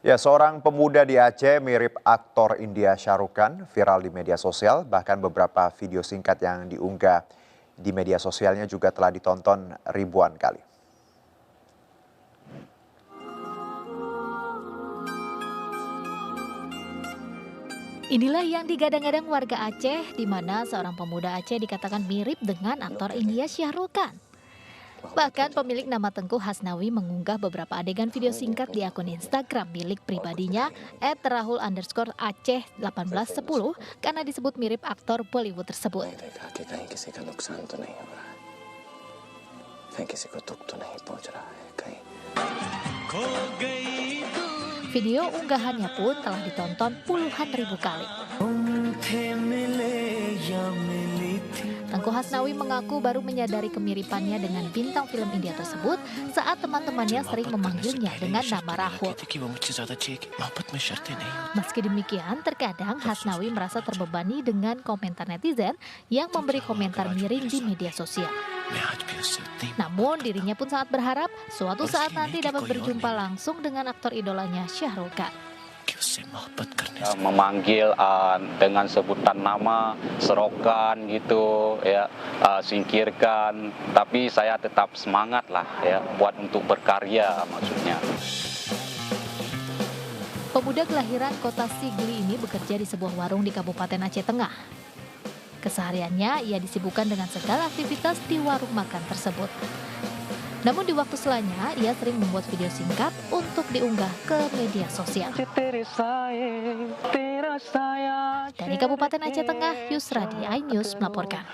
Ya, seorang pemuda di Aceh mirip aktor India Shah Rukh Khan viral di media sosial. Bahkan beberapa video singkat yang diunggah di media sosialnya juga telah ditonton ribuan kali. Inilah yang digadang-gadang warga Aceh, di mana seorang pemuda Aceh dikatakan mirip dengan aktor India Shah Rukh Khan. Bahkan pemilik nama Tengku Hasnawi mengunggah beberapa adegan video singkat di akun Instagram milik pribadinya @rahul_aceh1810 karena disebut mirip aktor Bollywood tersebut. Video unggahannya pun telah ditonton puluhan ribu kali. Tengku Hasnawi mengaku baru menyadari kemiripannya dengan bintang film India tersebut saat teman-temannya sering memanggilnya dengan nama Rahul. Meski demikian, terkadang Hasnawi merasa terbebani dengan komentar netizen yang memberi komentar miring di media sosial. Namun dirinya pun sangat berharap suatu saat nanti dapat berjumpa langsung dengan aktor idolanya Shah Rukh Khan. Memanggil dengan sebutan nama, serokan gitu ya, singkirkan, tapi saya tetap semangat lah ya buat untuk berkarya maksudnya. Pemuda kelahiran kota Sigli ini bekerja di sebuah warung di Kabupaten Aceh Tengah. Kesehariannya ia disibukkan dengan segala aktivitas di warung makan tersebut. Namun di waktu selanya, ia sering membuat video singkat untuk diunggah ke media sosial. Dari Kabupaten Aceh Tengah, Yusradi iNews melaporkan.